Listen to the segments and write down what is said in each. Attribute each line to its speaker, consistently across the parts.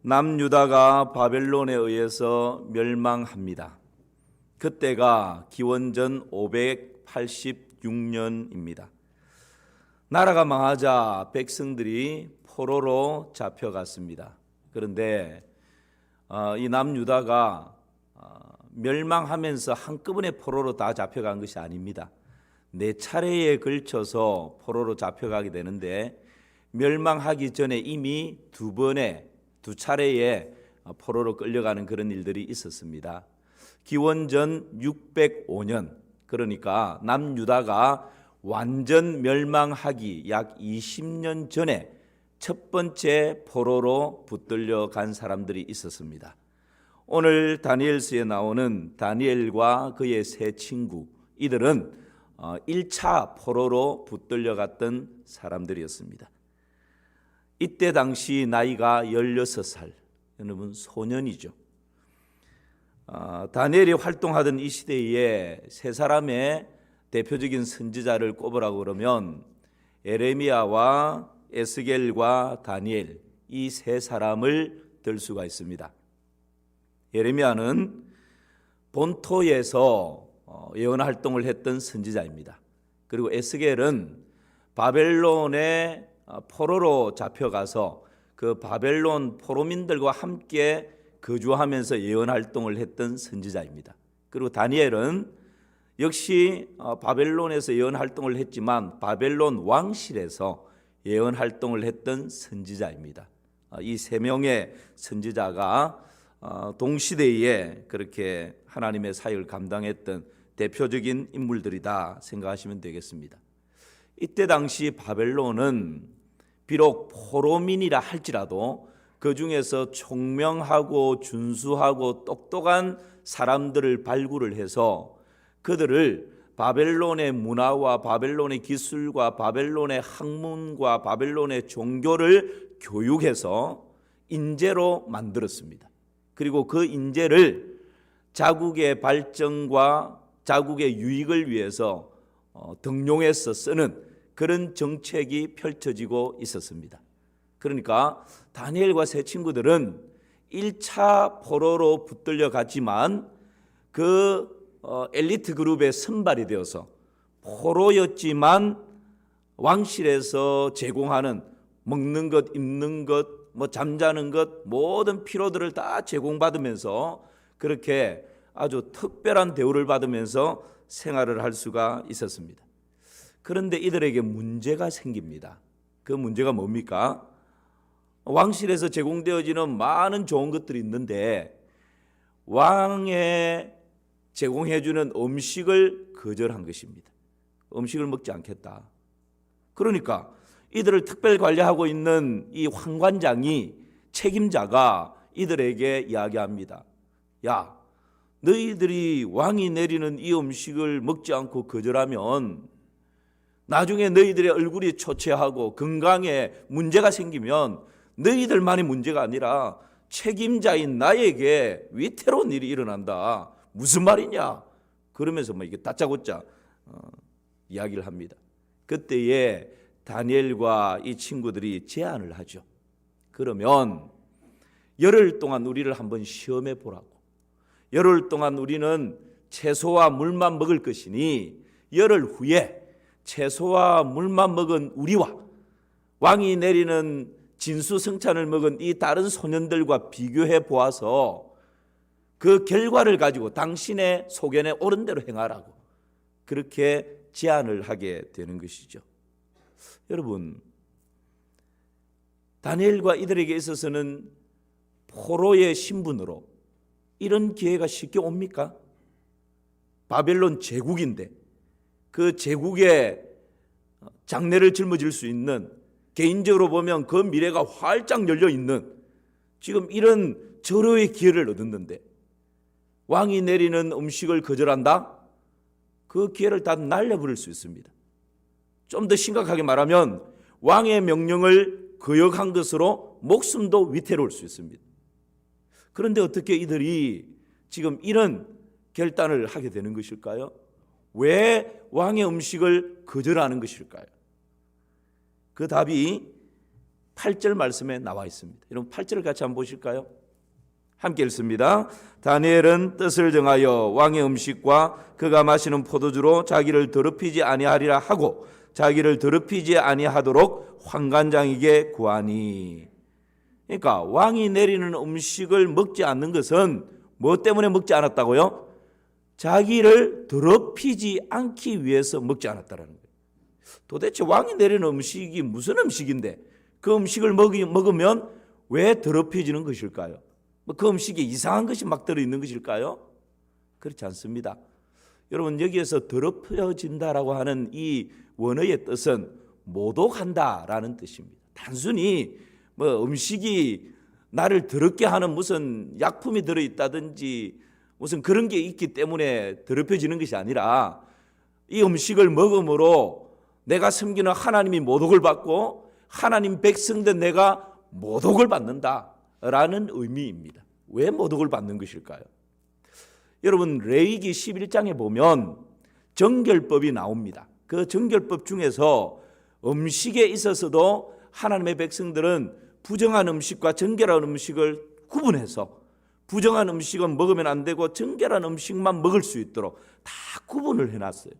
Speaker 1: 남유다가 바벨론에 의해서 멸망합니다. 그때가 기원전 586년입니다. 나라가 망하자 백성들이 포로로 잡혀갔습니다. 그런데 이 남유다가 멸망하면서 한꺼번에 포로로 다 잡혀간 것이 아닙니다. 4차례에 걸쳐서 포로로 잡혀가게 되는데 멸망하기 전에 이미 2차례에 포로로 끌려가는 그런 일들이 있었습니다. 기원전 605년, 그러니까 남유다가 완전 멸망하기 약 20년 전에 첫 번째 포로로 붙들려 간 사람들이 있었습니다. 오늘 다니엘서에 나오는 다니엘과 그의 세 친구, 이들은 1차 포로로 붙들려 갔던 사람들이었습니다. 이때 당시 나이가 16살, 여러분 소년이죠. 다니엘이 활동하던 이 시대에 세 사람의 대표적인 선지자를 꼽으라고 그러면 에레미야와 에스겔과 다니엘, 이 세 사람을 들 수가 있습니다. 에레미야는 본토에서 예언 활동을 했던 선지자입니다. 그리고 에스겔은 바벨론의 포로로 잡혀가서 그 바벨론 포로민들과 함께 거주하면서 예언 활동을 했던 선지자입니다. 그리고 다니엘은 역시 바벨론에서 예언 활동을 했지만 바벨론 왕실에서 예언 활동을 했던 선지자입니다. 이 세 명의 선지자가 동시대에 그렇게 하나님의 사역을 감당했던 대표적인 인물들이다 생각하시면 되겠습니다. 이때 당시 바벨론은 비록 포로민이라 할지라도 그 중에서 총명하고 준수하고 똑똑한 사람들을 발굴을 해서 그들을 바벨론의 문화와 바벨론의 기술과 바벨론의 학문과 바벨론의 종교를 교육해서 인재로 만들었습니다. 그리고 그 인재를 자국의 발전과 자국의 유익을 위해서 등용해서 쓰는 그런 정책이 펼쳐지고 있었습니다. 그러니까 다니엘과 세 친구들은 1차 포로로 붙들려 갔지만 그 엘리트 그룹에 선발이 되어서 포로였지만 왕실에서 제공하는 먹는 것, 입는 것, 잠자는 것, 모든 필요들을 다 제공받으면서 그렇게 아주 특별한 대우를 받으면서 생활을 할 수가 있었습니다. 그런데 이들에게 문제가 생깁니다. 그 문제가 뭡니까? 왕실에서 제공되어지는 많은 좋은 것들이 있는데 왕에 제공해주는 음식을 거절한 것입니다. 음식을 먹지 않겠다. 그러니까 이들을 특별 관리하고 있는 이 황관장이, 책임자가 이들에게 이야기합니다. 야, 너희들이 왕이 내리는 이 음식을 먹지 않고 거절하면 나중에 너희들의 얼굴이 초췌하고 건강에 문제가 생기면 너희들만이 문제가 아니라 책임자인 나에게 위태로운 일이 일어난다. 무슨 말이냐? 그러면서 이게 다짜고짜 이야기를 합니다. 그때에 다니엘과 이 친구들이 제안을 하죠. 그러면 열흘 동안 우리를 한번 시험해 보라고. 열흘 동안 우리는 채소와 물만 먹을 것이니 열흘 후에 채소와 물만 먹은 우리와 왕이 내리는 진수성찬을 먹은 이 다른 소년들과 비교해 보아서 그 결과를 가지고 당신의 소견에 옳은 대로 행하라고 그렇게 제안을 하게 되는 것이죠. 여러분, 다니엘과 이들에게 있어서는 포로의 신분으로 이런 기회가 쉽게 옵니까? 바벨론 제국인데 그 제국의 장래를 짊어질 수 있는, 개인적으로 보면 그 미래가 활짝 열려 있는 지금 이런 절호의 기회를 얻었는데 왕이 내리는 음식을 거절한다? 그 기회를 다 날려버릴 수 있습니다. 좀 더 심각하게 말하면 왕의 명령을 거역한 것으로 목숨도 위태로울 수 있습니다. 그런데 어떻게 이들이 지금 이런 결단을 하게 되는 것일까요? 왜 왕의 음식을 거절하는 것일까요? 그 답이 8절 말씀에 나와 있습니다. 여러분 8절을 같이 한번 보실까요? 함께 읽습니다. 다니엘은 뜻을 정하여 왕의 음식과 그가 마시는 포도주로 자기를 더럽히지 아니하리라 하고 자기를 더럽히지 아니하도록 환관장에게 구하니. 그러니까 왕이 내리는 음식을 먹지 않는 것은 뭐 때문에 먹지 않았다고요? 자기를 더럽히지 않기 위해서 먹지 않았다라는 거예요. 도대체 왕이 내리는 음식이 무슨 음식인데 그 음식을 먹으면 왜 더럽혀지는 것일까요? 그 음식에 이상한 것이 막 들어있는 것일까요? 그렇지 않습니다. 여러분 여기에서 더럽혀진다라고 하는 이 원어의 뜻은 모독한다라는 뜻입니다. 단순히 뭐 음식이 나를 더럽게 하는 무슨 약품이 들어있다든지 무슨 그런 게 있기 때문에 더럽혀지는 것이 아니라 이 음식을 먹음으로 내가 섬기는 하나님이 모독을 받고 하나님 백성된 내가 모독을 받는다라는 의미입니다. 왜 모독을 받는 것일까요? 여러분 레위기 11장에 보면 정결법이 나옵니다. 그 정결법 중에서 음식에 있어서도 하나님의 백성들은 부정한 음식과 정결한 음식을 구분해서 부정한 음식은 먹으면 안 되고 정결한 음식만 먹을 수 있도록 다 구분을 해놨어요.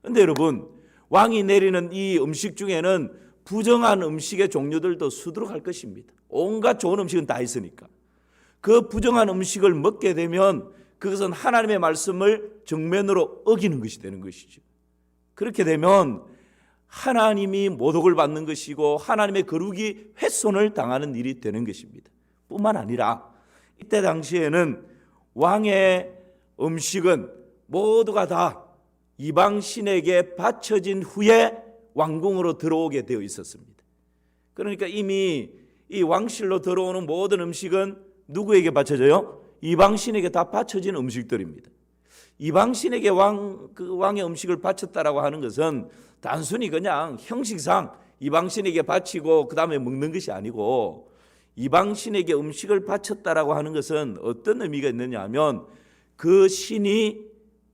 Speaker 1: 그런데 여러분 왕이 내리는 이 음식 중에는 부정한 음식의 종류들도 수두룩할 것입니다. 온갖 좋은 음식은 다 있으니까. 그 부정한 음식을 먹게 되면 그것은 하나님의 말씀을 정면으로 어기는 것이 되는 것이죠. 그렇게 되면 하나님이 모독을 받는 것이고 하나님의 거룩이 훼손을 당하는 일이 되는 것입니다. 뿐만 아니라 이때 당시에는 왕의 음식은 모두가 다 이방 신에게 바쳐진 후에 왕궁으로 들어오게 되어 있었습니다. 그러니까 이미 이 왕실로 들어오는 모든 음식은 누구에게 바쳐져요? 이방 신에게 다 바쳐진 음식들입니다. 이방 신에게 왕의 음식을 바쳤다라고 하는 것은 단순히 그냥 형식상 이방 신에게 바치고 그 다음에 먹는 것이 아니고 이방 신에게 음식을 바쳤다라고 하는 것은 어떤 의미가 있느냐 하면 그 신이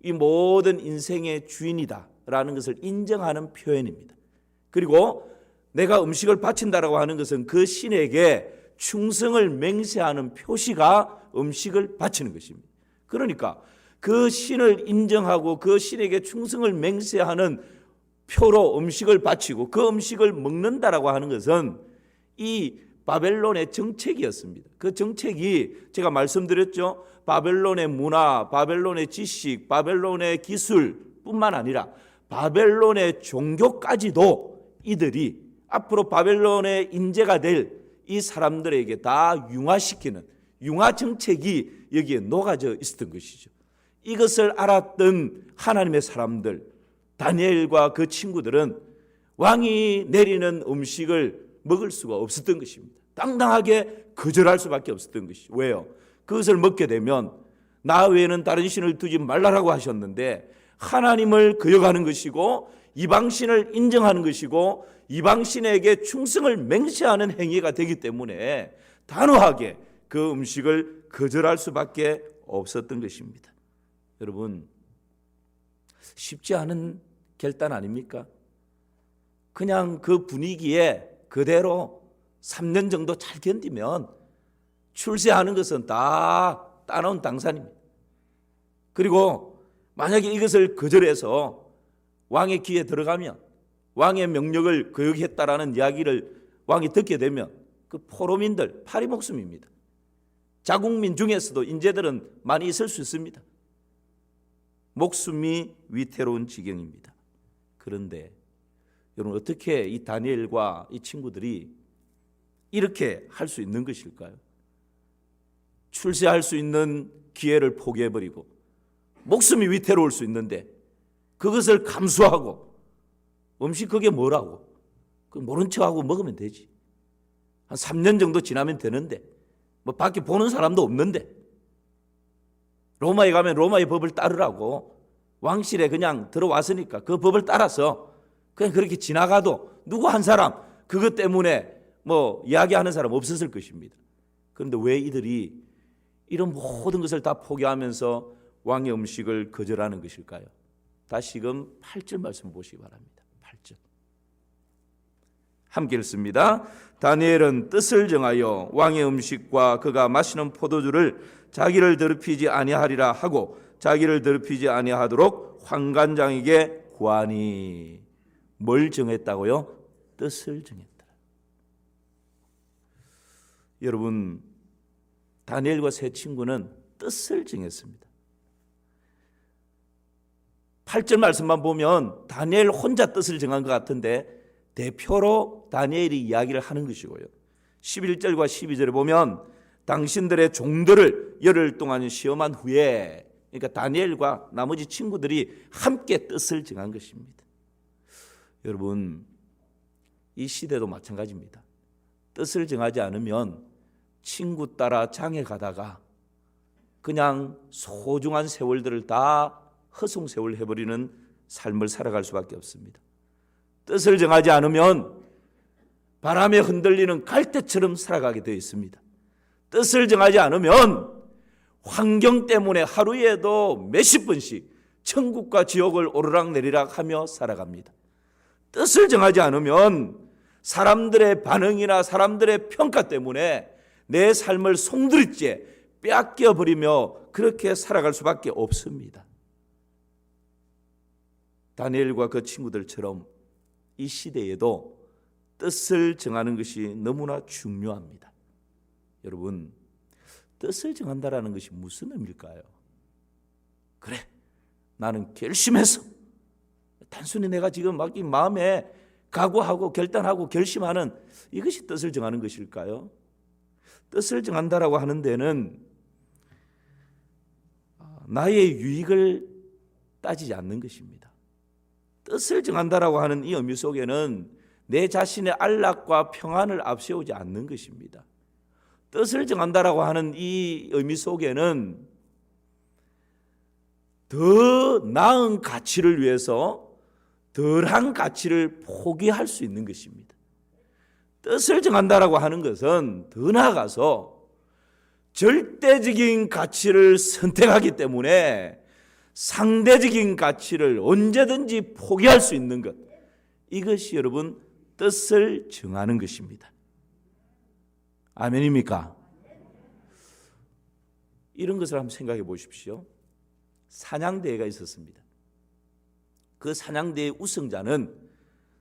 Speaker 1: 이 모든 인생의 주인이다라는 것을 인정하는 표현입니다. 그리고 내가 음식을 바친다라고 하는 것은 그 신에게 충성을 맹세하는 표시가 음식을 바치는 것입니다. 그러니까 그 신을 인정하고 그 신에게 충성을 맹세하는 표로 음식을 바치고 그 음식을 먹는다라고 하는 것은 이 바벨론의 정책이었습니다. 그 정책이 제가 말씀드렸죠. 바벨론의 문화, 바벨론의 지식, 바벨론의 기술뿐만 아니라 바벨론의 종교까지도 이들이 앞으로 바벨론의 인재가 될 이 사람들에게 다 융화시키는 융화 정책이 여기에 녹아져 있었던 것이죠. 이것을 알았던 하나님의 사람들 다니엘과 그 친구들은 왕이 내리는 음식을 먹을 수가 없었던 것입니다. 당당하게 거절할 수밖에 없었던 것이죠. 왜요? 그것을 먹게 되면 나 외에는 다른 신을 두지 말라라고 하셨는데 하나님을 거역하는 것이고 이방신을 인정하는 것이고 이방신에게 충성을 맹세하는 행위가 되기 때문에 단호하게 그 음식을 거절할 수밖에 없었던 것입니다. 여러분 쉽지 않은 결단 아닙니까? 그냥 그 분위기에 그대로 3년 정도 잘 견디면 출세하는 것은 다 따놓은 당산입니다. 그리고 만약에 이것을 거절해서 왕의 귀에 들어가면 왕의 명령을 거역했다라는 이야기를 왕이 듣게 되면 그 포로민들 파리 목숨입니다. 자국민 중에서도 인재들은 많이 있을 수 있습니다. 목숨이 위태로운 지경입니다. 그런데 여러분 어떻게 이 다니엘과 이 친구들이 이렇게 할 수 있는 것일까요? 출세할 수 있는 기회를 포기해버리고 목숨이 위태로울 수 있는데 그것을 감수하고 음식 그게 뭐라고? 모른 척하고 먹으면 되지. 한 3년 정도 지나면 되는데 뭐 밖에 보는 사람도 없는데 로마에 가면 로마의 법을 따르라고 왕실에 그냥 들어왔으니까 그 법을 따라서 그냥 그렇게 지나가도 누구 한 사람 그것 때문에 뭐 이야기하는 사람 없었을 것입니다. 그런데 왜 이들이 이런 모든 것을 다 포기하면서 왕의 음식을 거절하는 것일까요? 다시금 8절 말씀 보시기 바랍니다. 8절. 함께 읽습니다. 다니엘은 뜻을 정하여 왕의 음식과 그가 마시는 포도주를 자기를 더럽히지 아니하리라 하고 자기를 더럽히지 아니하도록 환관장에게 구하니. 뭘 정했다고요? 뜻을 정했다. 여러분, 다니엘과 세 친구는 뜻을 정했습니다. 8절 말씀만 보면 다니엘 혼자 뜻을 정한 것 같은데 대표로 다니엘이 이야기를 하는 것이고요. 11절과 12절에 보면 당신들의 종들을 열흘 동안 시험한 후에, 그러니까 다니엘과 나머지 친구들이 함께 뜻을 정한 것입니다. 여러분, 이 시대도 마찬가지입니다. 뜻을 정하지 않으면 친구 따라 장에 가다가 그냥 소중한 세월들을 다 허송세월 해버리는 삶을 살아갈 수밖에 없습니다. 뜻을 정하지 않으면 바람에 흔들리는 갈대처럼 살아가게 되어 있습니다. 뜻을 정하지 않으면 환경 때문에 하루에도 몇십 번씩 천국과 지옥을 오르락내리락 하며 살아갑니다. 뜻을 정하지 않으면 사람들의 반응이나 사람들의 평가 때문에 내 삶을 송두리째 빼앗겨버리며 그렇게 살아갈 수밖에 없습니다. 다니엘과 그 친구들처럼 이 시대에도 뜻을 정하는 것이 너무나 중요합니다. 여러분, 뜻을 정한다라는 것이 무슨 의미일까요? 그래, 나는 결심해서, 단순히 내가 지금 막 이 마음에 각오하고 결단하고 결심하는 이것이 뜻을 정하는 것일까요? 뜻을 정한다라고 하는 데는 나의 유익을 따지지 않는 것입니다. 뜻을 정한다라고 하는 이 의미 속에는 내 자신의 안락과 평안을 앞세우지 않는 것입니다. 뜻을 정한다라고 하는 이 의미 속에는 더 나은 가치를 위해서 덜한 가치를 포기할 수 있는 것입니다. 뜻을 정한다라고 하는 것은 더 나아가서 절대적인 가치를 선택하기 때문에 상대적인 가치를 언제든지 포기할 수 있는 것, 이것이 여러분 뜻을 정하는 것입니다. 아멘입니까? 이런 것을 한번 생각해 보십시오. 사냥대회가 있었습니다. 그 사냥대회 우승자는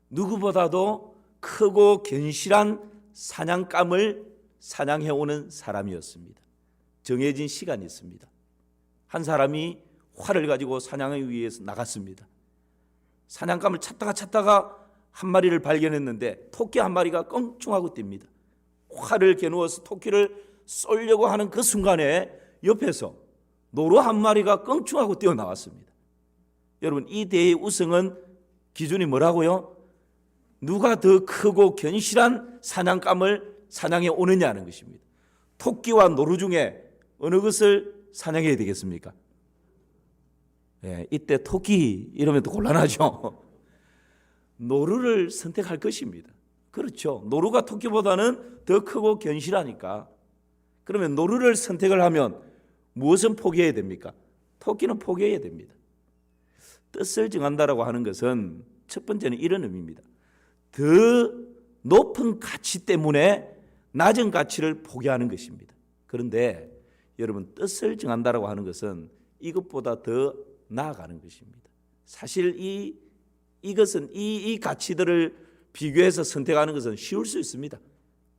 Speaker 1: 누구보다도 크고 견실한 사냥감을 사냥해오는 사람이었습니다. 정해진 시간이 있습니다. 한 사람이 활을 가지고 사냥을 위해서 나갔습니다. 사냥감을 찾다가 한 마리를 발견했는데 토끼 한 마리가 껑충하고 뜁니다. 활을 겨누어서 토끼를 쏠려고 하는 그 순간에 옆에서 노루 한 마리가 껑충하고 뛰어나왔습니다. 여러분, 이 대회의 우승은 기준이 뭐라고요? 누가 더 크고 견실한 사냥감을 사냥해 오느냐는 것입니다. 토끼와 노루 중에 어느 것을 사냥해야 되겠습니까? 예, 이때 토끼 이러면 또 곤란하죠. 노루를 선택할 것입니다. 그렇죠. 노루가 토끼보다는 더 크고 견실하니까. 그러면 노루를 선택을 하면 무엇은 포기해야 됩니까? 토끼는 포기해야 됩니다. 뜻을 정한다라고 하는 것은 첫 번째는 이런 의미입니다. 더 높은 가치 때문에 낮은 가치를 포기하는 것입니다. 그런데 여러분, 뜻을 정한다라고 하는 것은 이것보다 더 나아가는 것입니다. 사실 이것은 이 가치들을 비교해서 선택하는 것은 쉬울 수 있습니다.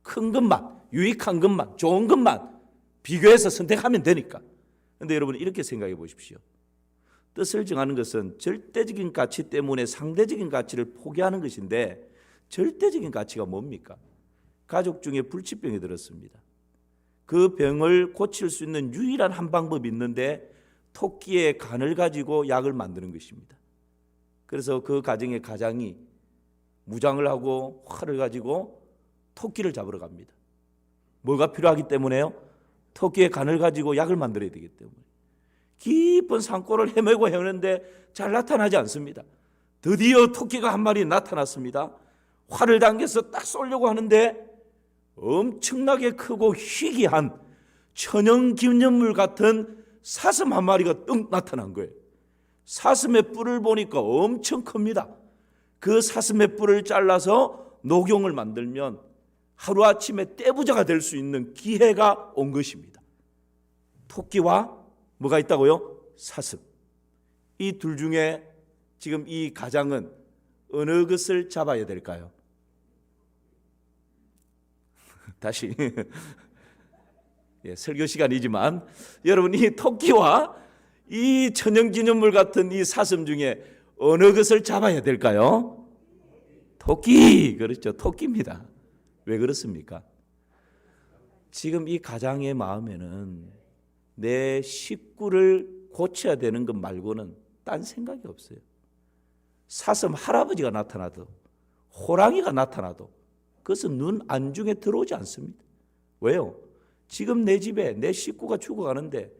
Speaker 1: 큰 것만, 유익한 것만, 좋은 것만 비교해서 선택하면 되니까. 그런데 여러분, 이렇게 생각해 보십시오. 뜻을 정하는 것은 절대적인 가치 때문에 상대적인 가치를 포기하는 것인데, 절대적인 가치가 뭡니까? 가족 중에 불치병이 들었습니다. 그 병을 고칠 수 있는 유일한 한 방법이 있는데 토끼의 간을 가지고 약을 만드는 것입니다. 그래서 그 가정의 가장이 무장을 하고 활을 가지고 토끼를 잡으러 갑니다. 뭐가 필요하기 때문에요? 토끼의 간을 가지고 약을 만들어야 되기 때문에. 깊은 산골을 헤매고 헤매는데 잘 나타나지 않습니다. 드디어 토끼가 한 마리 나타났습니다. 활을 당겨서 딱 쏘려고 하는데 엄청나게 크고 희귀한 천연기념물 같은 사슴 한 마리가 뚝 나타난 거예요. 사슴의 뿔을 보니까 엄청 큽니다. 그 사슴의 뿔을 잘라서 녹용을 만들면 하루아침에 떼부자가 될 수 있는 기회가 온 것입니다. 토끼와 뭐가 있다고요? 사슴. 이 둘 중에 지금 이 가장은 어느 것을 잡아야 될까요? 다시 설교 시간이지만 여러분, 이 토끼와 이 천연기념물 같은 이 사슴 중에 어느 것을 잡아야 될까요? 토끼. 그렇죠. 토끼입니다. 왜 그렇습니까? 지금 이 가장의 마음에는 내 식구를 고쳐야 되는 것 말고는 딴 생각이 없어요. 사슴 할아버지가 나타나도 호랑이가 나타나도 그것은 눈 안중에 들어오지 않습니다. 왜요? 지금 내 집에 내 식구가 죽어가는데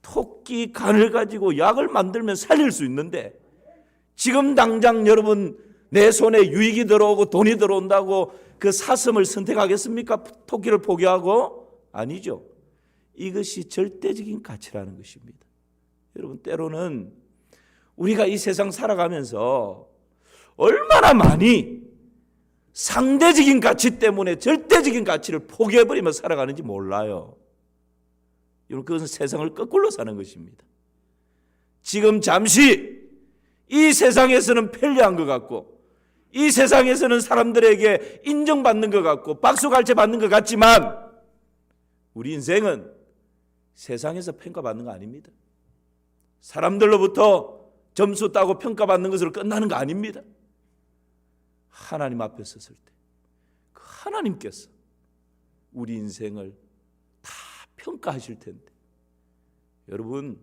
Speaker 1: 토끼 간을 가지고 약을 만들면 살릴 수 있는데, 지금 당장 여러분 내 손에 유익이 들어오고 돈이 들어온다고 그 사슴을 선택하겠습니까? 토끼를 포기하고? 아니죠. 이것이 절대적인 가치라는 것입니다. 여러분, 때로는 우리가 이 세상 살아가면서 얼마나 많이 상대적인 가치 때문에 절대적인 가치를 포기해버리며 살아가는지 몰라요. 여러분, 그것은 세상을 거꾸로 사는 것입니다. 지금 잠시 이 세상에서는 편리한 것 같고, 이 세상에서는 사람들에게 인정받는 것 같고 박수갈채 받는 것 같지만, 우리 인생은 세상에서 평가받는 거 아닙니다. 사람들로부터 점수 따고 평가받는 것으로 끝나는 거 아닙니다. 하나님 앞에 섰을 때 그 하나님께서 우리 인생을 다 평가하실 텐데, 여러분,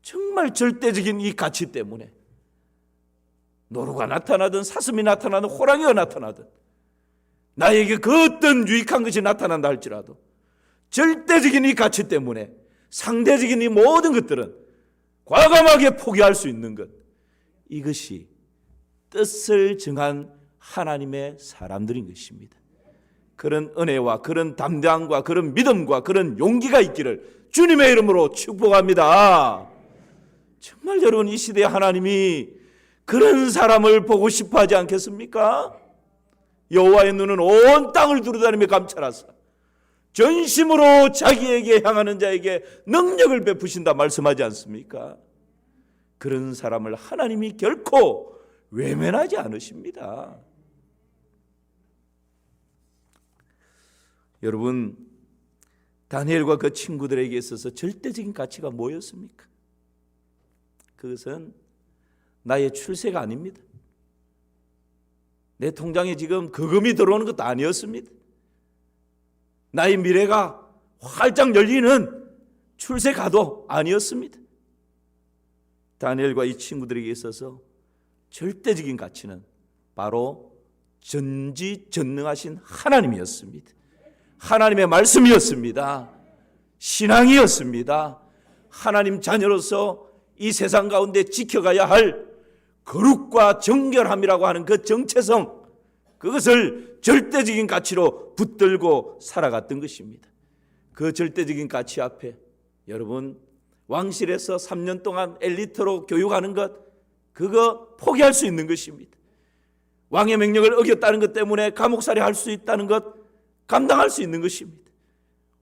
Speaker 1: 정말 절대적인 이 가치 때문에 노루가 나타나든 사슴이 나타나든 호랑이가 나타나든 나에게 그 어떤 유익한 것이 나타난다 할지라도 절대적인 이 가치 때문에 상대적인 이 모든 것들은 과감하게 포기할 수 있는 것, 이것이 뜻을 정한 하나님의 사람들인 것입니다. 그런 은혜와 그런 담대함과 그런 믿음과 그런 용기가 있기를 주님의 이름으로 축복합니다. 정말 여러분, 이 시대에 하나님이 그런 사람을 보고 싶어 하지 않겠습니까? 여호와의 눈은 온 땅을 두루다니며 감찰하사 전심으로 자기에게 향하는 자에게 능력을 베푸신다 말씀하지 않습니까? 그런 사람을 하나님이 결코 외면하지 않으십니다. 여러분, 다니엘과 그 친구들에게 있어서 절대적인 가치가 뭐였습니까? 그것은 나의 출세가 아닙니다. 내 통장에 지금 거금이 들어오는 것도 아니었습니다. 나의 미래가 활짝 열리는 출세가도 아니었습니다. 다니엘과 이 친구들에게 있어서 절대적인 가치는 바로 전지전능하신 하나님이었습니다. 하나님의 말씀이었습니다. 신앙이었습니다. 하나님 자녀로서 이 세상 가운데 지켜가야 할 거룩과 정결함이라고 하는 그 정체성, 그것을 절대적인 가치로 붙들고 살아갔던 것입니다. 그 절대적인 가치 앞에 여러분, 왕실에서 3년 동안 엘리트로 교육하는 것, 그거 포기할 수 있는 것입니다. 왕의 명령을 어겼다는 것 때문에 감옥살이 할 수 있다는 것 감당할 수 있는 것입니다.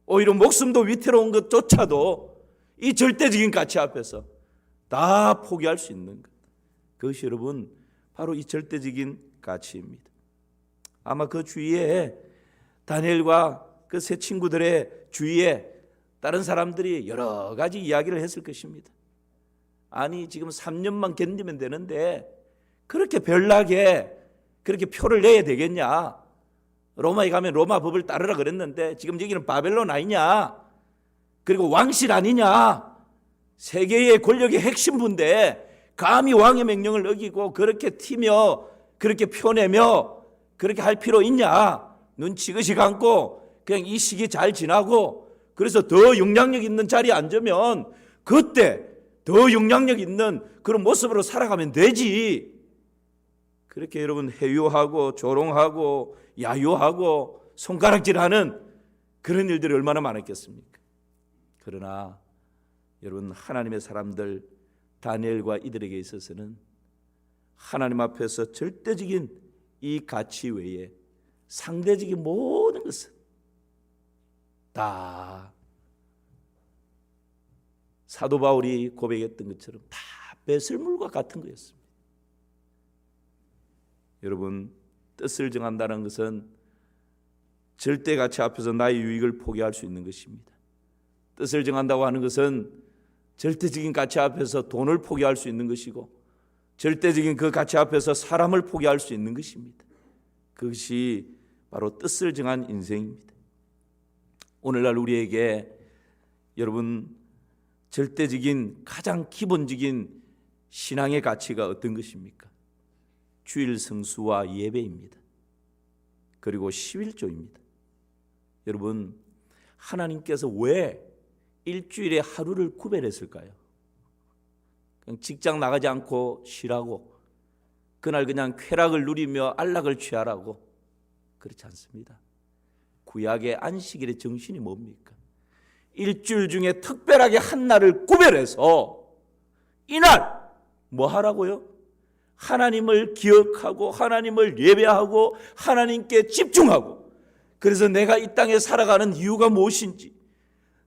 Speaker 1: 오히려 목숨도 위태로운 것조차도 이 절대적인 가치 앞에서 다 포기할 수 있는 것, 그것이 여러분 바로 이 절대적인 가치입니다. 아마 그 주위에 다니엘과 그 세 친구들의 주위에 다른 사람들이 여러 가지 이야기를 했을 것입니다. 아니, 지금 3년만 견디면 되는데 그렇게 별나게 그렇게 표를 내야 되겠냐? 로마에 가면 로마 법을 따르라 그랬는데 지금 여기는 바벨론 아니냐? 그리고 왕실 아니냐? 세계의 권력의 핵심부인데 감히 왕의 명령을 어기고 그렇게 튀며 그렇게 표내며 그렇게 할 필요 있냐? 눈 지그시 감고 그냥 이 시기 잘 지나고, 그래서 더 영향력 있는 자리에 앉으면 그때 더 영향력 있는 그런 모습으로 살아가면 되지. 그렇게 여러분 회유하고 조롱하고 야유하고 손가락질하는 그런 일들이 얼마나 많았겠습니까? 그러나 여러분, 하나님의 사람들 다니엘과 이들에게 있어서는 하나님 앞에서 절대적인 이 가치 외에 상대적인 모든 것은 다 사도 바울이 고백했던 것처럼 다 배설물과 같은 거였습니다. 여러분, 뜻을 정한다는 것은 절대 가치 앞에서 나의 유익을 포기할 수 있는 것입니다. 뜻을 정한다고 하는 것은 절대적인 가치 앞에서 돈을 포기할 수 있는 것이고, 절대적인 그 가치 앞에서 사람을 포기할 수 있는 것입니다. 그것이 바로 뜻을 정한 인생입니다. 오늘날 우리에게 여러분, 절대적인 가장 기본적인 신앙의 가치가 어떤 것입니까? 주일 성수와 예배입니다. 그리고 11조입니다. 여러분, 하나님께서 왜 일주일에 하루를 구별했을까요? 그냥 직장 나가지 않고 쉬라고, 그날 그냥 쾌락을 누리며 안락을 취하라고? 그렇지 않습니다. 구약의 안식일의 정신이 뭡니까? 일주일 중에 특별하게 한 날을 구별해서 이날 뭐 하라고요? 하나님을 기억하고 하나님을 예배하고 하나님께 집중하고, 그래서 내가 이 땅에 살아가는 이유가 무엇인지,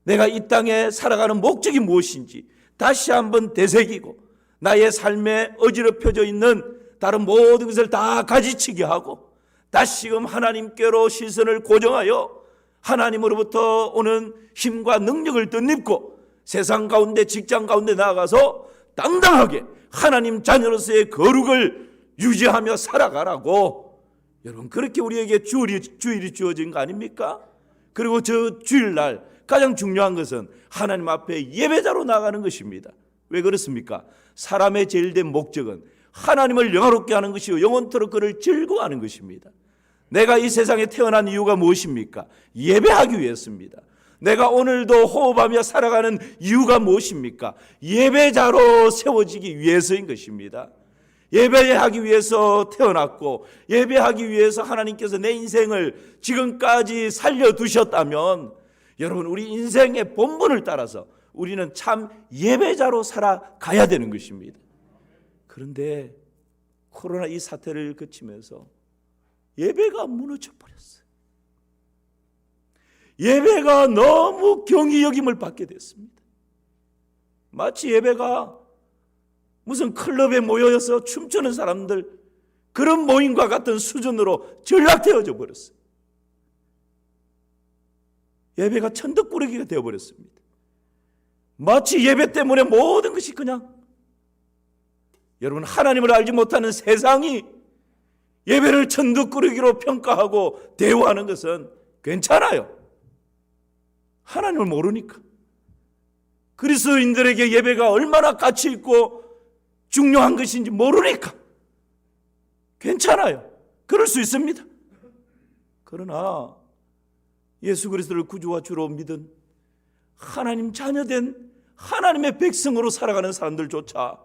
Speaker 1: 내가 이 땅에 살아가는 목적이 무엇인지 다시 한번 되새기고, 나의 삶에 어지럽혀져 있는 다른 모든 것을 다 가지치게 하고 다시금 하나님께로 시선을 고정하여 하나님으로부터 오는 힘과 능력을 덧입고 세상 가운데, 직장 가운데 나아가서 당당하게 하나님 자녀로서의 거룩을 유지하며 살아가라고, 여러분, 그렇게 우리에게 주일이 주어진 거 아닙니까? 그리고 저 주일날 가장 중요한 것은 하나님 앞에 예배자로 나가는 것입니다. 왜 그렇습니까? 사람의 제일 된 목적은 하나님을 영화롭게 하는 것이요 영원토록 그를 즐거워하는 것입니다. 내가 이 세상에 태어난 이유가 무엇입니까? 예배하기 위해서입니다. 내가 오늘도 호흡하며 살아가는 이유가 무엇입니까? 예배자로 세워지기 위해서인 것입니다. 예배하기 위해서 태어났고, 예배하기 위해서 하나님께서 내 인생을 지금까지 살려두셨다면, 여러분, 우리 인생의 본분을 따라서 우리는 참 예배자로 살아가야 되는 것입니다. 그런데 코로나 이 사태를 거치면서 예배가 무너져 버렸어요. 예배가 너무 경히 여김을 받게 됐습니다. 마치 예배가 무슨 클럽에 모여서 춤추는 사람들, 그런 모임과 같은 수준으로 전락되어져 버렸어요. 예배가 천덕꾸러기가 되어버렸습니다. 마치 예배 때문에 모든 것이 그냥, 여러분, 하나님을 알지 못하는 세상이 예배를 천덕꾸러기로 평가하고 대우하는 것은 괜찮아요. 하나님을 모르니까. 그리스도인들에게 예배가 얼마나 가치 있고 중요한 것인지 모르니까 괜찮아요. 그럴 수 있습니다. 그러나 예수 그리스도를 구주와 주로 믿은 하나님 자녀된 하나님의 백성으로 살아가는 사람들조차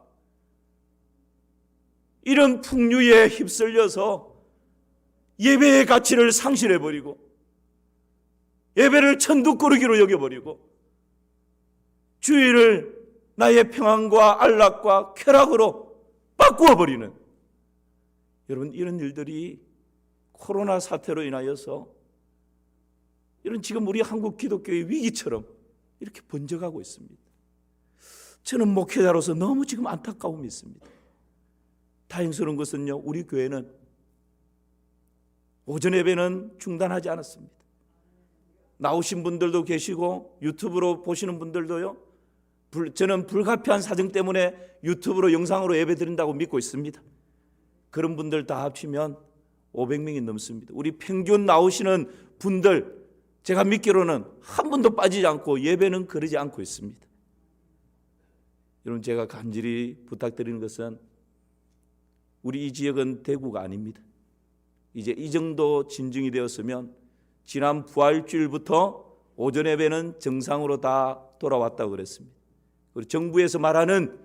Speaker 1: 이런 풍류에 휩쓸려서 예배의 가치를 상실해버리고 예배를 천두꾸러기로 여겨버리고 주일을 나의 평안과 안락과 쾌락으로 바꾸어버리는, 여러분, 이런 일들이 코로나 사태로 인하여서 이런 지금 우리 한국 기독교의 위기처럼 이렇게 번져가고 있습니다. 저는 목회자로서 너무 지금 안타까움이 있습니다. 다행스러운 것은요, 우리 교회는 오전 예배는 중단하지 않았습니다. 나오신 분들도 계시고 유튜브로 보시는 분들도요, 저는 불가피한 사정 때문에 유튜브로 영상으로 예배 드린다고 믿고 있습니다. 그런 분들 다 합치면 500명이 넘습니다. 우리 평균 나오시는 분들, 제가 믿기로는 한 분도 빠지지 않고 예배는 그러지 않고 있습니다. 여러분, 제가 간절히 부탁드리는 것은 우리 이 지역은 대구가 아닙니다. 이제 이 정도 진정이 되었으면 지난 부활주일부터 오전 예배는 정상으로 다 돌아왔다고 그랬습니다. 그리고 정부에서 말하는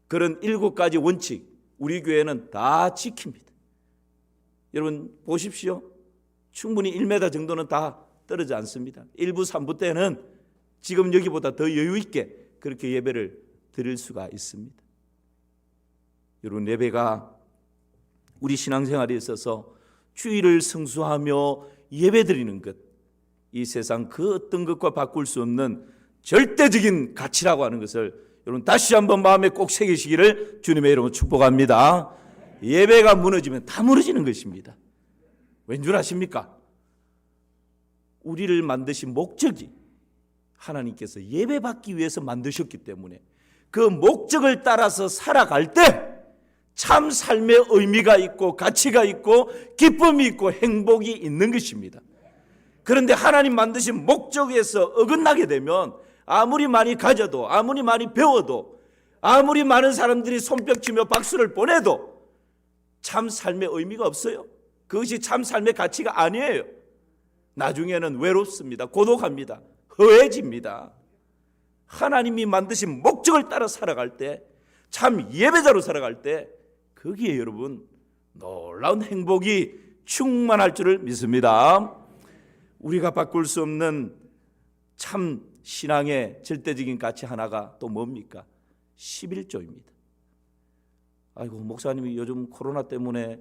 Speaker 1: 그런 7가지 원칙, 우리 교회는 다 지킵니다. 여러분 보십시오. 충분히 1m 정도는 다 떨어지지 않습니다. 1부, 3부 때는 지금 여기보다 더 여유 있게 그렇게 예배를 드릴 수가 있습니다. 여러분, 예배가 우리 신앙생활에 있어서 주일을 성수하며 예배드리는 것, 이 세상 그 어떤 것과 바꿀 수 없는 절대적인 가치라고 하는 것을 여러분 다시 한번 마음에 꼭 새기시기를 주님의 이름으로 축복합니다. 예배가 무너지면 다 무너지는 것입니다. 왠 줄 아십니까? 우리를 만드신 목적이 하나님께서 예배받기 위해서 만드셨기 때문에 그 목적을 따라서 살아갈 때 참 삶의 의미가 있고 가치가 있고 기쁨이 있고 행복이 있는 것입니다. 그런데 하나님 만드신 목적에서 어긋나게 되면 아무리 많이 가져도, 아무리 많이 배워도, 아무리 많은 사람들이 손뼉치며 박수를 보내도 참 삶의 의미가 없어요. 그것이 참 삶의 가치가 아니에요. 나중에는 외롭습니다. 고독합니다. 허해집니다. 하나님이 만드신 목적을 따라 살아갈 때, 참 예배자로 살아갈 때 거기에 여러분 놀라운 행복이 충만할 줄을 믿습니다. 우리가 바꿀 수 없는 참 신앙의 절대적인 가치 하나가 또 뭡니까? 11조입니다. 아이고, 목사님이 요즘 코로나 때문에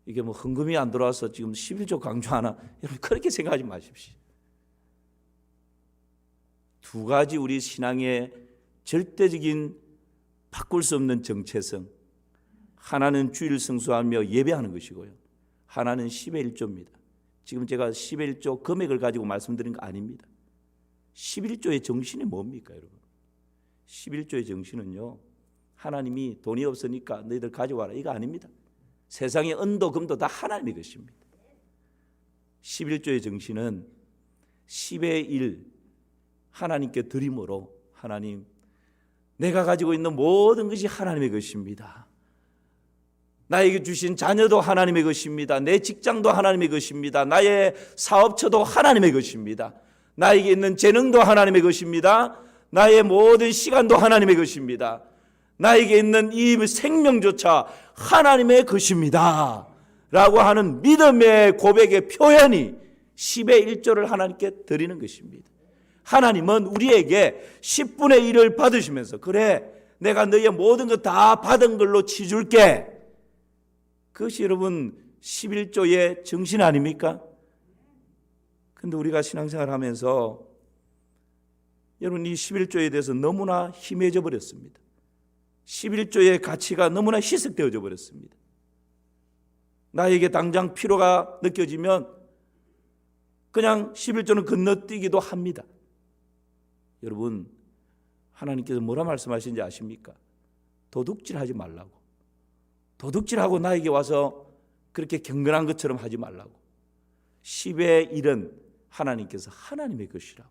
Speaker 1: 이게 뭐 헌금이 안 들어와서 지금 11조 강조하나? 여러분 그렇게 생각하지 마십시오. 두 가지 우리 신앙의 절대적인 바꿀 수 없는 정체성, 하나는 주일 성수하며 예배하는 것이고요, 하나는 10의 1조입니다. 지금 제가 10의 1조 금액을 가지고 말씀드린 거 아닙니다. 11조의 정신이 뭡니까 여러분? 11조의 정신은요, 하나님이 돈이 없으니까 너희들 가져와라 이거 아닙니다. 세상의 은도 금도 다 하나님의 것입니다. 11조의 정신은 10의 1 하나님께 드림으로, 하나님 내가 가지고 있는 모든 것이 하나님의 것입니다. 나에게 주신 자녀도 하나님의 것입니다. 내 직장도 하나님의 것입니다. 나의 사업처도 하나님의 것입니다. 나에게 있는 재능도 하나님의 것입니다. 나의 모든 시간도 하나님의 것입니다. 나에게 있는 이 생명조차 하나님의 것입니다 라고 하는 믿음의 고백의 표현이 10의 1조를 하나님께 드리는 것입니다. 하나님은 우리에게 10분의 1을 받으시면서, 그래 내가 너의 모든 것 다 받은 걸로 치줄게, 그것이 여러분 11조의 정신 아닙니까? 근데 우리가 신앙생활 하면서 여러분 이 11조에 대해서 너무나 희미해져 버렸습니다. 11조의 가치가 너무나 희석되어져 버렸습니다. 나에게 당장 필요가 느껴지면 그냥 11조는 건너뛰기도 합니다. 여러분 하나님께서 뭐라 말씀하시는지 아십니까? 도둑질하지 말라고. 도둑질하고 나에게 와서 그렇게 경건한 것처럼 하지 말라고. 10의 1은 하나님께서 하나님의 것이라고.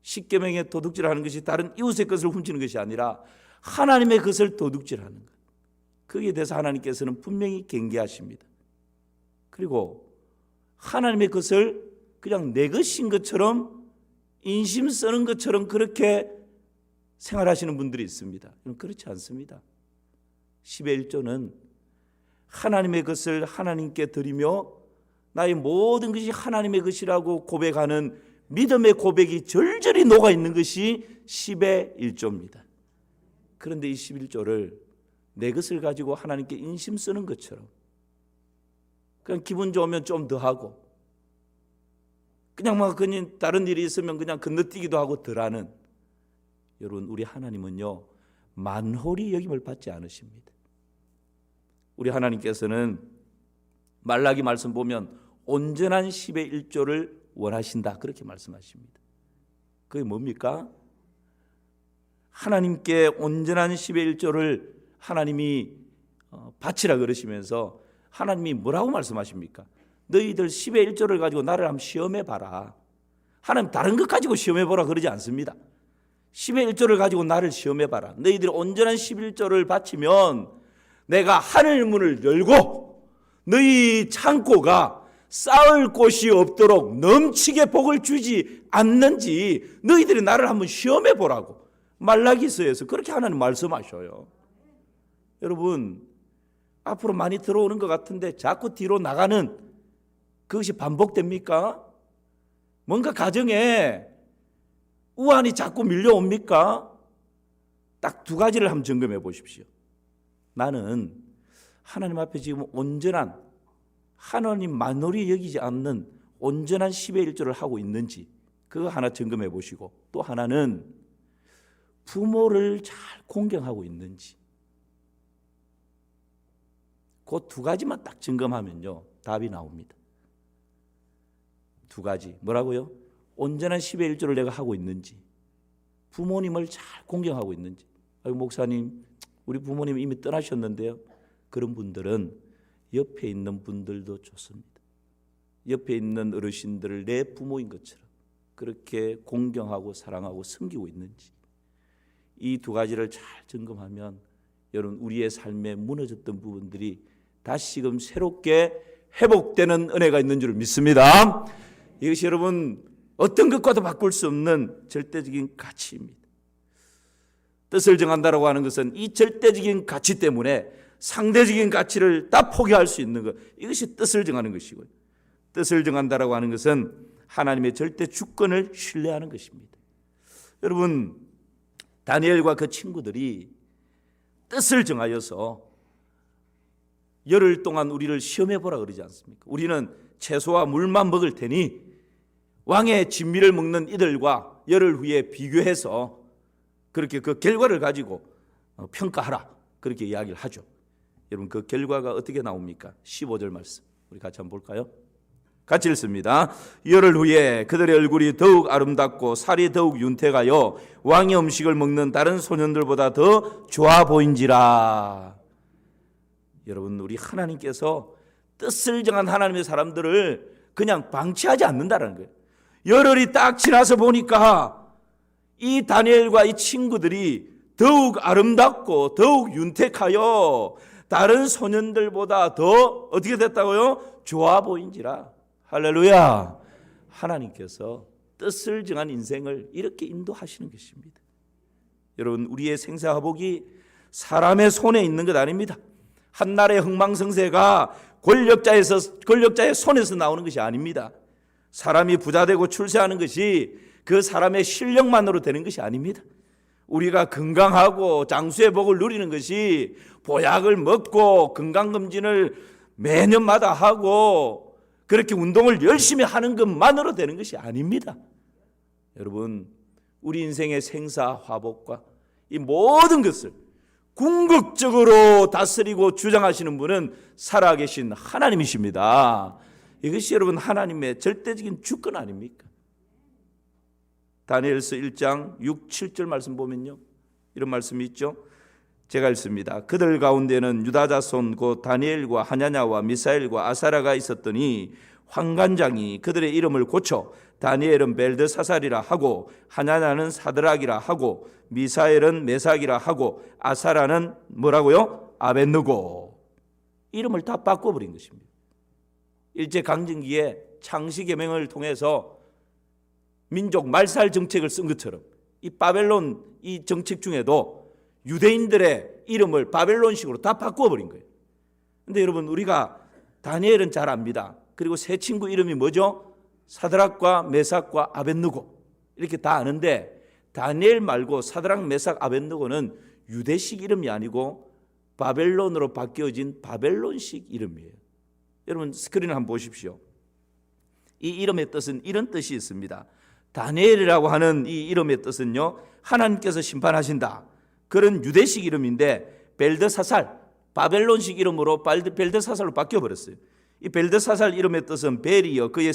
Speaker 1: 십계명에 도둑질하는 것이 다른 이웃의 것을 훔치는 것이 아니라 하나님의 것을 도둑질하는 것, 거기에 대해서 하나님께서는 분명히 경계하십니다. 그리고 하나님의 것을 그냥 내 것인 것처럼 인심 쓰는 것처럼 그렇게 생활하시는 분들이 있습니다. 그렇지 않습니다. 10의 1조는 하나님의 것을 하나님께 드리며 나의 모든 것이 하나님의 것이라고 고백하는 믿음의 고백이 절절히 녹아있는 것이 10의 1조입니다. 그런데 이 11조를 내 것을 가지고 하나님께 인심 쓰는 것처럼, 그냥 기분 좋으면 좀 더 하고, 그냥 막 그냥 다른 일이 있으면 그냥 건너뛰기도 하고 덜하는, 여러분 우리 하나님은요 만홀히 여김을 받지 않으십니다. 우리 하나님께서는 말라기 말씀 보면 온전한 10의 1조를 원하신다 그렇게 말씀하십니다. 그게 뭡니까? 하나님께 온전한 10의 1조를 하나님이 바치라 그러시면서 하나님이 뭐라고 말씀하십니까? 너희들 10의 1조를 가지고 나를 한번 시험해봐라. 하나님 다른 것 가지고 시험해보라 그러지 않습니다. 10의 1조를 가지고 나를 시험해봐라. 너희들이 온전한 11조를 바치면 내가 하늘 문을 열고 너희 창고가 쌓을 곳이 없도록 넘치게 복을 주지 않는지 너희들이 나를 한번 시험해보라고 말라기서에서 그렇게 하나님 말씀하셔요. 여러분 앞으로 많이 들어오는 것 같은데 자꾸 뒤로 나가는 그것이 반복됩니까? 뭔가 가정에 우환이 자꾸 밀려옵니까? 딱 두 가지를 한번 점검해 보십시오. 나는 하나님 앞에 지금 온전한 하나님 만홀히 여기지 않는 온전한 10의 1조를 하고 있는지 그거 하나 점검해 보시고, 또 하나는 부모를 잘 공경하고 있는지, 그 두 가지만 딱 점검하면요 답이 나옵니다. 두 가지 뭐라고요? 온전한 10의 1조를 내가 하고 있는지, 부모님을 잘 공경하고 있는지. 목사님 우리 부모님 이미 떠나셨는데요. 그런 분들은 옆에 있는 분들도 좋습니다. 옆에 있는 어르신들을 내 부모인 것처럼 그렇게 공경하고 사랑하고 섬기고 있는지, 이 두 가지를 잘 점검하면 여러분 우리의 삶에 무너졌던 부분들이 다시금 새롭게 회복되는 은혜가 있는 줄 믿습니다. 이것이 여러분 어떤 것과도 바꿀 수 없는 절대적인 가치입니다. 뜻을 정한다라고 하는 것은 이 절대적인 가치 때문에 상대적인 가치를 다 포기할 수 있는 것, 이것이 뜻을 정하는 것이고요. 뜻을 정한다라고 하는 것은 하나님의 절대 주권을 신뢰하는 것입니다. 여러분 다니엘과 그 친구들이 뜻을 정하여서 열흘 동안 우리를 시험해 보라 그러지 않습니까? 우리는 채소와 물만 먹을 테니 왕의 진미를 먹는 이들과 열흘 후에 비교해서 그렇게 그 결과를 가지고 평가하라, 그렇게 이야기를 하죠. 여러분 그 결과가 어떻게 나옵니까? 15절 말씀 우리 같이 한번 볼까요? 같이 읽습니다. 열흘 후에 그들의 얼굴이 더욱 아름답고 살이 더욱 윤택하여 왕의 음식을 먹는 다른 소년들보다 더 좋아 보인지라. 여러분 우리 하나님께서 뜻을 정한 하나님의 사람들을 그냥 방치하지 않는다는 거예요. 열흘이 딱 지나서 보니까 이 다니엘과 이 친구들이 더욱 아름답고 더욱 윤택하여 다른 소년들보다 더 어떻게 됐다고요? 좋아 보인지라. 할렐루야. 하나님께서 뜻을 정한 인생을 이렇게 인도하시는 것입니다. 여러분 우리의 생사화복이 사람의 손에 있는 것 아닙니다. 한나라의 흥망성쇠가 권력자의 손에서 나오는 것이 아닙니다. 사람이 부자되고 출세하는 것이 그 사람의 실력만으로 되는 것이 아닙니다. 우리가 건강하고 장수의 복을 누리는 것이 보약을 먹고 건강검진을 매년마다 하고 그렇게 운동을 열심히 하는 것만으로 되는 것이 아닙니다. 여러분 우리 인생의 생사화복과 이 모든 것을 궁극적으로 다스리고 주장하시는 분은 살아계신 하나님이십니다. 이것이 여러분 하나님의 절대적인 주권 아닙니까? 다니엘서 1장 6, 7절 말씀 보면요 이런 말씀이 있죠. 제가 읽습니다. 그들 가운데는 유다 자손 곧 다니엘과 하냐냐와 미사엘과 아사라가 있었더니 환관장이 그들의 이름을 고쳐 다니엘은 벨드사살이라 하고 하냐냐는 사드락이라 하고 미사엘은 메삭이라 하고 아사라는 뭐라고요? 아벳느고. 이름을 다 바꿔버린 것입니다. 일제강점기에 창시개명을 통해서 민족 말살 정책을 쓴 것처럼 이 바벨론 이 정책 중에도 유대인들의 이름을 바벨론식으로 다 바꿔버린 거예요. 그런데 여러분 우리가 다니엘은 잘 압니다. 그리고 세 친구 이름이 뭐죠? 사드락과 메삭과 아벳느고 이렇게 다 아는데 다니엘 말고 사드락, 메삭, 아벳느고는 유대식 이름이 아니고 바벨론으로 바뀌어진 바벨론식 이름이에요. 여러분 스크린을 한번 보십시오. 이 이름의 뜻은 이런 뜻이 있습니다. 다니엘이라고 하는 이 이름의 뜻은요 하나님께서 심판하신다, 그런 유대식 이름인데 벨드사살, 바벨론식 이름으로 벨드사살로 바뀌어버렸어요. 이 벨드사살 이름의 뜻은 벨이여 그의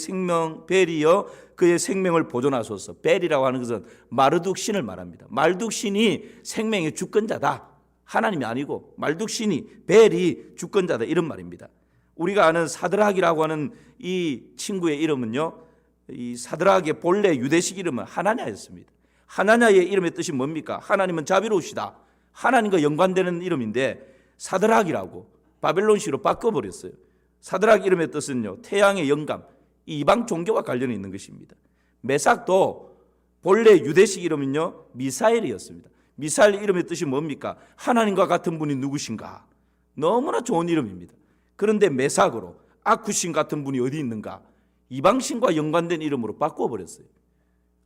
Speaker 1: 생명을 보존하소서. 벨이라고 하는 것은 마르둑 신을 말합니다. 마르둑 신이 생명의 주권자다. 하나님이 아니고 마르둑 신이 벨이 주권자다 이런 말입니다. 우리가 아는 사드락이라고 하는 이 친구의 이름은요 이 사드락의 본래 유대식 이름은 하나냐였습니다. 하나냐의 이름의 뜻이 뭡니까? 하나님은 자비로우시다. 하나님과 연관되는 이름인데 사드락이라고 바벨론식으로 바꿔버렸어요. 사드락 이름의 뜻은요 태양의 영감, 이방 종교와 관련이 있는 것입니다. 메삭도 본래 유대식 이름은요 미사엘이었습니다. 미사엘 이름의 뜻이 뭡니까? 하나님과 같은 분이 누구신가? 너무나 좋은 이름입니다. 그런데 메삭으로 아쿠신 같은 분이 어디 있는가? 이방신과 연관된 이름으로 바꿔버렸어요.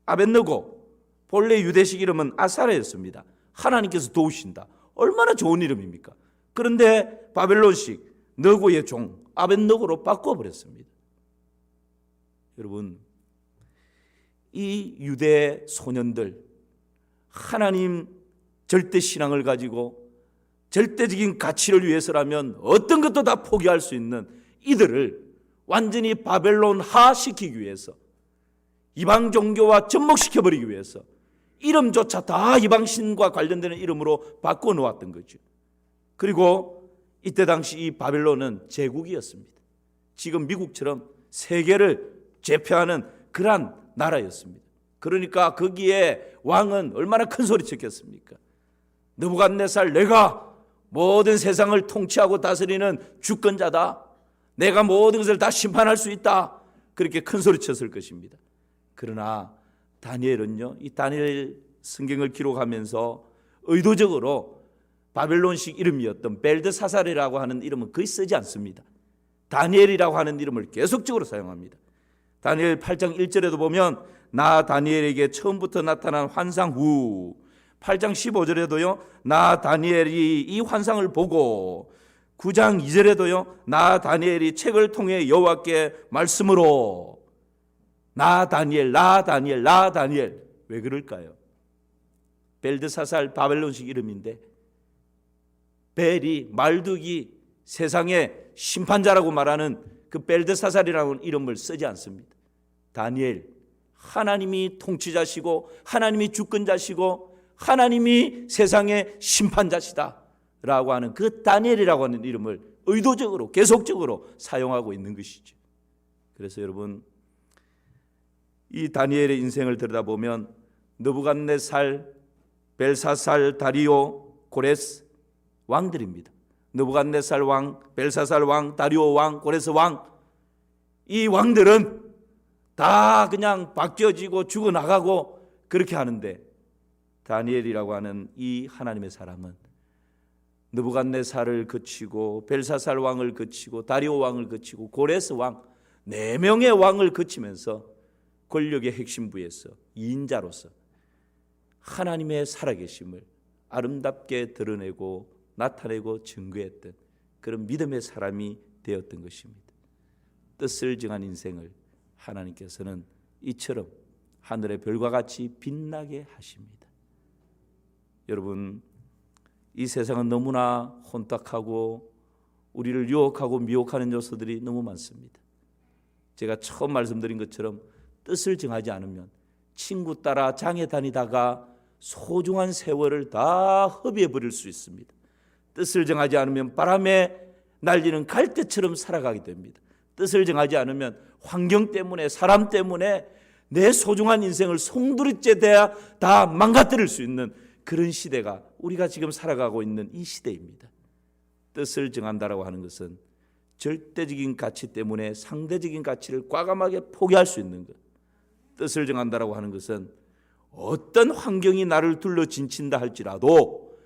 Speaker 1: 아벳느고 본래 유대식 이름은 아사라였습니다. 하나님께서 도우신다. 얼마나 좋은 이름입니까? 그런데 바벨론식 너고의 종, 아벤노고로 바꿔버렸습니다. 여러분, 이 유대 소년들, 하나님 절대신앙을 가지고 절대적인 가치를 위해서라면 어떤 것도 다 포기할 수 있는 이들을 완전히 바벨론화시키기 위해서, 이방 종교와 접목시켜버리기 위해서 이름조차 다 이방신과 관련되는 이름으로 바꿔놓았던 거죠. 그리고 이때 당시 이 바벨론은 제국이었습니다. 지금 미국처럼 세계를 제패하는 그러한 나라였습니다. 그러니까 거기에 왕은 얼마나 큰 소리 쳤겠습니까? 느부갓네살, 내가 모든 세상을 통치하고 다스리는 주권자다. 내가 모든 것을 다 심판할 수 있다. 그렇게 큰 소리 쳤을 것입니다. 그러나 다니엘은요, 이 다니엘 성경을 기록하면서 의도적으로 바벨론식 이름이었던 벨드사살이라고 하는 이름은 거의 쓰지 않습니다. 다니엘이라고 하는 이름을 계속적으로 사용합니다. 다니엘 8장 1절에도 보면 나 다니엘에게 처음부터 나타난 환상 후, 8장 15절에도요 나 다니엘이 이 환상을 보고, 9장 2절에도요 나 다니엘이 책을 통해 여호와께 말씀으로, 나 다니엘, 나 다니엘, 나 다니엘. 왜 그럴까요? 벨드사살 바벨론식 이름인데 벨이 말두기 세상의 심판자라고 말하는 그 벨드사살이라는 이름을 쓰지 않습니다. 다니엘, 하나님이 통치자시고 하나님이 주권자시고 하나님이 세상의 심판자시다 라고 하는 그 다니엘이라고 하는 이름을 의도적으로 계속적으로 사용하고 있는 것이죠. 그래서 여러분, 이 다니엘의 인생을 들여다보면 느부갓네살, 벨사살, 다리오, 고레스 왕들입니다. 느부갓네살 왕, 벨사살 왕, 다리오 왕, 고레스 왕, 이 왕들은 다 그냥 바뀌어지고 죽어나가고 그렇게 하는데, 다니엘이라고 하는 이 하나님의 사람은 느부갓네살을 거치고 벨사살 왕을 거치고 다리오 왕을 거치고 고레스 왕 4명의 왕을 거치면서 권력의 핵심부에서 2인자로서 하나님의 살아계심을 아름답게 드러내고 나타내고 증거했던 그런 믿음의 사람이 되었던 것입니다. 뜻을 정한 인생을 하나님께서는 이처럼 하늘의 별과 같이 빛나게 하십니다. 여러분, 이 세상은 너무나 혼탁하고 우리를 유혹하고 미혹하는 요소들이 너무 많습니다. 제가 처음 말씀드린 것처럼 뜻을 정하지 않으면 친구 따라 장에 다니다가 소중한 세월을 다 허비해 버릴 수 있습니다. 뜻을 정하지 않으면 바람에 날리는 갈대처럼 살아가게 됩니다. 뜻을 정하지 않으면 환경 때문에 사람 때문에 내 소중한 인생을 송두리째 돼야 다 망가뜨릴 수 있는 그런 시대가 우리가 지금 살아가고 있는 이 시대입니다. 뜻을 정한다라고 하는 것은 절대적인 가치 때문에 상대적인 가치를 과감하게 포기할 수 있는 것. 뜻을 정한다라고 하는 것은 어떤 환경이 나를 둘러 진친다 할지라도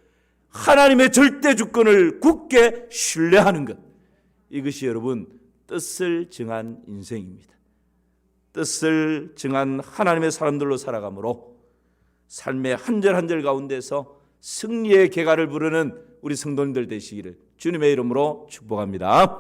Speaker 1: 하나님의 절대 주권을 굳게 신뢰하는 것. 이것이 여러분 뜻을 정한 인생입니다. 뜻을 정한 하나님의 사람들로 살아가므로 삶의 한 절 한 절 가운데서 승리의 개가를 부르는 우리 성도님들 되시기를 주님의 이름으로 축복합니다.